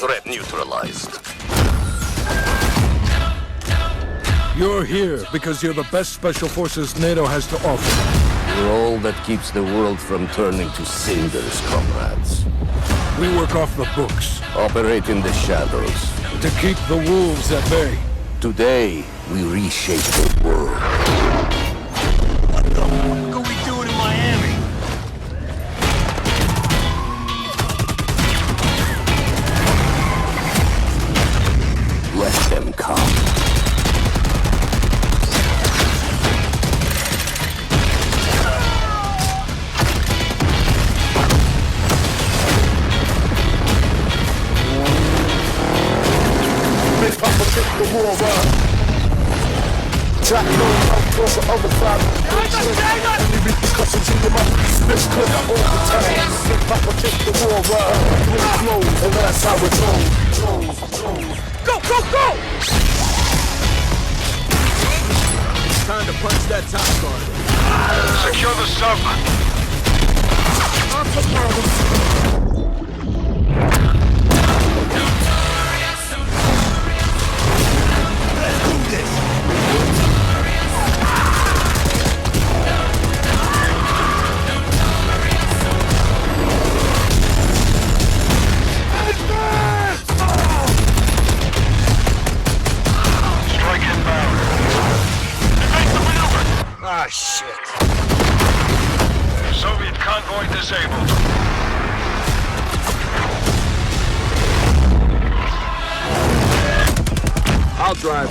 Threat neutralized. You're here because you're the best special forces NATO has to offer. You're all that keeps the world from turning to cinders, comrades. We work off the books Operate in the shadows. to keep the wolves at bay. Today, we reshape the world. What the fuck are we doing in Miami? Let them come. Big Papa took the war around. Track no out towards the other side. Any repercussions in your mouth. This clip all the time. Big Papa took the war around. Wind blows, and that's how it goes. Go, go, go! Time to punch that top guard. Secure the sub. I'll take care of this. Let's do this! Strike inbound. Evade the maneuver. Ah, shit. Soviet convoy disabled. I'll drive.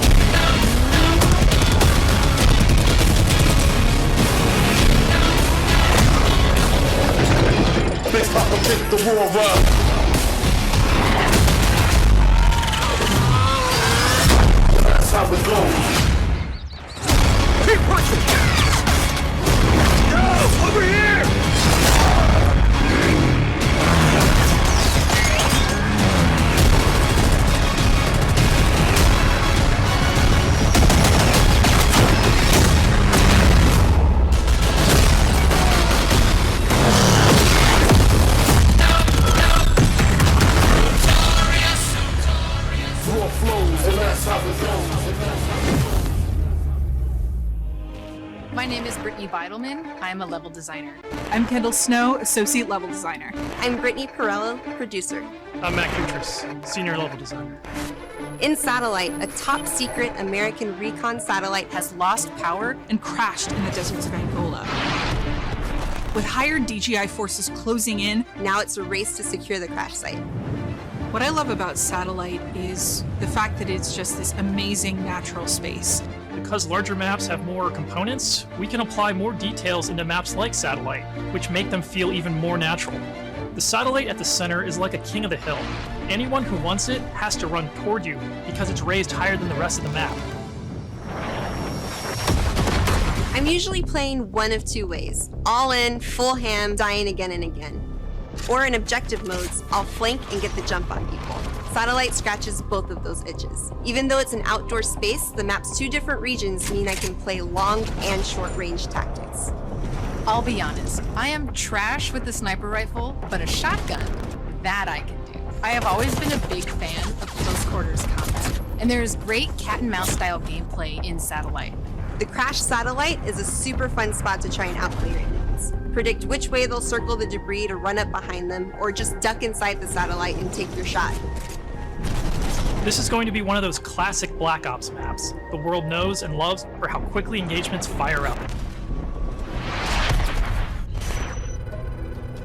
Big Papa took the war around. That's how it goes. Keep pushing! Yo, over here! War flows, and that's how it goes. My name is Brittany Beidelman. I'm a level designer. I'm Kendall Snow, Associate Level Designer. I'm Brittany Perello, producer. I'm Matt Kutris, senior level designer. In Satellite, a top secret American recon satellite Has lost power and crashed in the deserts of Angola. With higher DGI forces closing in, now it's a race to secure the crash site. what I love about Satellite is the fact that it's just this amazing natural space. Because larger maps have more components, we can apply more details into maps like Satellite, which make them feel even more natural. The satellite at the center is like a king of the hill. Anyone who wants it has to run toward you because it's raised higher than the rest of the map. I'm usually playing one of two ways. All in, full ham, dying again and again. Or in objective modes, I'll flank and get the jump on people. Satellite scratches both of those itches. Even though it's an outdoor space, the map's two different regions mean I can play long and short range tactics. I'll be honest, I am trash with the sniper rifle, but a shotgun, that I can do. I have always been a big fan of close quarters combat, and there is great cat and mouse style gameplay in Satellite. The crashed satellite is a super fun spot to try and outplay your enemies. Predict which way they'll circle the debris to run up behind them, or just duck inside the satellite and take your shot. This is going to be one of those classic Black Ops maps the world knows and loves for how quickly engagements fire up.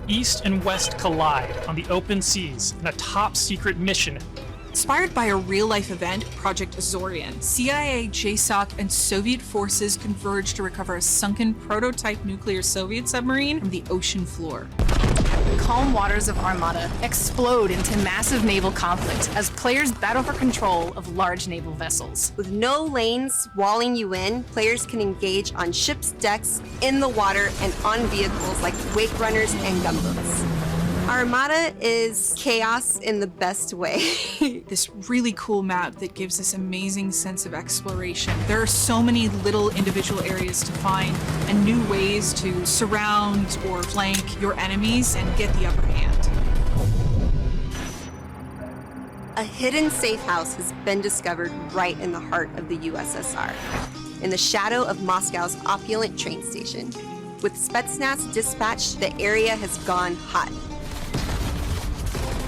East and West collide on the open seas in a top-secret mission. Inspired by a real-life event, Project Azorian, CIA, JSOC, and Soviet forces converge to recover a sunken prototype nuclear Soviet submarine from the ocean floor. The calm waters of Armada explode into massive naval conflict as players battle for control of large naval vessels. With no lanes walling you in, players can engage on ships' decks, in the water, and on vehicles like wake runners and gunboats. Armada is chaos in the best way. This really cool map that gives this amazing sense of exploration. There are so many little individual areas to find and new ways to surround or flank your enemies and get the upper hand. hidden safe house has been discovered right in the heart of the USSR, in the shadow of Moscow's opulent train station. With Spetsnaz dispatched, the area has gone hot.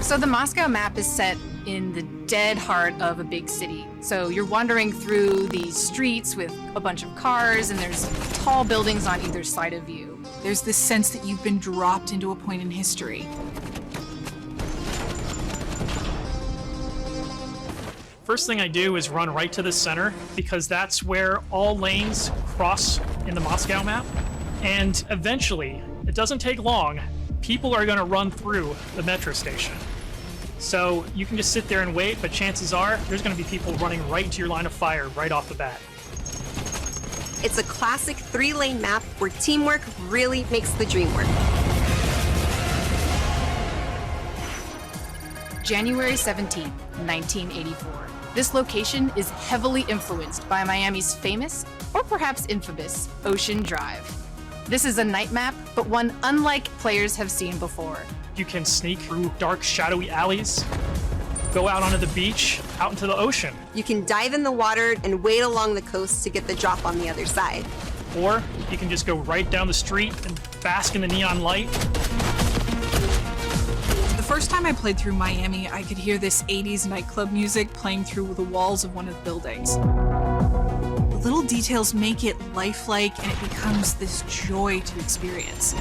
So the Moscow map is set in the dead heart of a big city. So you're wandering through these streets with a bunch of cars, and there's tall buildings on either side of you. There's this sense that you've been dropped into a point in history. First thing I do is run right to the center, because that's where all lanes cross in the Moscow map. And eventually, it doesn't take long, people are going to run through the metro station. So you can just sit there and wait, but chances are there's going to be people running right into your line of fire right off the bat. It's a classic 3-lane map where teamwork really makes the dream work. January 17th, 1984. This location is heavily influenced by Miami's famous, or perhaps infamous, Ocean Drive. This is a night map, but one unlike players have seen before. You can sneak through dark, shadowy alleys, go out onto the beach, out into the ocean. You can dive in the water and wade along the coast to get the drop on the other side. Or you can just go right down the street and bask in the neon light. The first time I played through Miami, I could hear this 80s nightclub music playing through the walls of one of the buildings. The little details make it lifelike, and it becomes this joy to experience.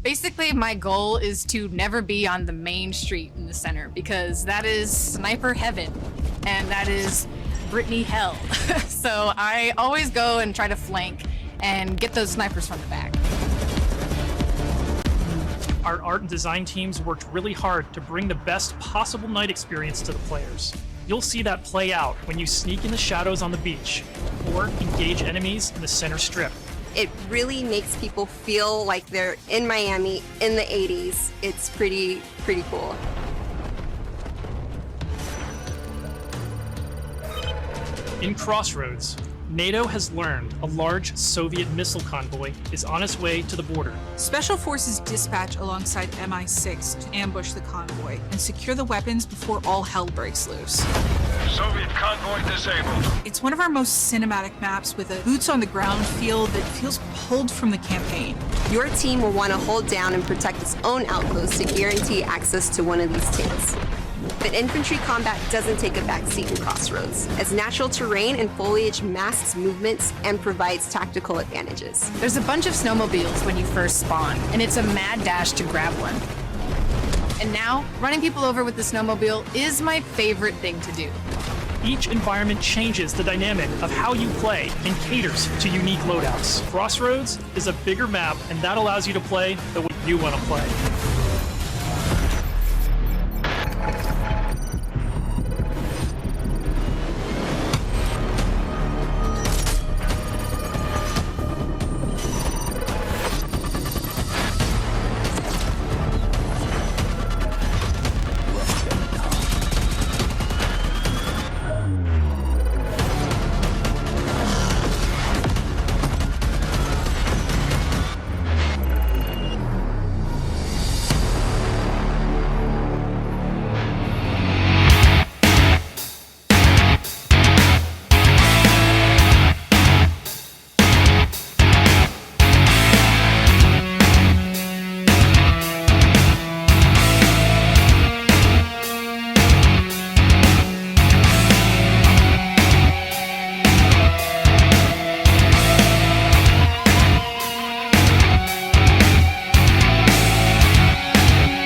Basically, my goal is to never be on the main street in the center, because that is sniper heaven, and that is Brittany hell. So I always go and try to flank and get those snipers from the back. Our art and design teams worked really hard to bring the best possible night experience to the players. You'll see that play out when you sneak in the shadows on the beach, or engage enemies in the center strip. It really makes people feel like they're in Miami in the 80s. It's pretty cool. In Crossroads, NATO has learned a large Soviet missile convoy is on its way to the border. Special Forces dispatch alongside MI6 to ambush the convoy and secure the weapons before all hell breaks loose. Soviet convoy disabled. It's one of our most cinematic maps with a boots-on-the-ground feel that feels pulled from the campaign. Your team will want to hold down and protect its own outpost to guarantee access to one of these tanks. But infantry combat doesn't take a backseat in Crossroads, as natural terrain and foliage masks movements and provides tactical advantages. There's a bunch of snowmobiles when you first spawn, and it's a mad dash to grab one. And now, running people over with the snowmobile is my favorite thing to do. Each environment changes the dynamic of how you play and caters to unique loadouts. Crossroads is a bigger map, and that allows you to play the way you want to play.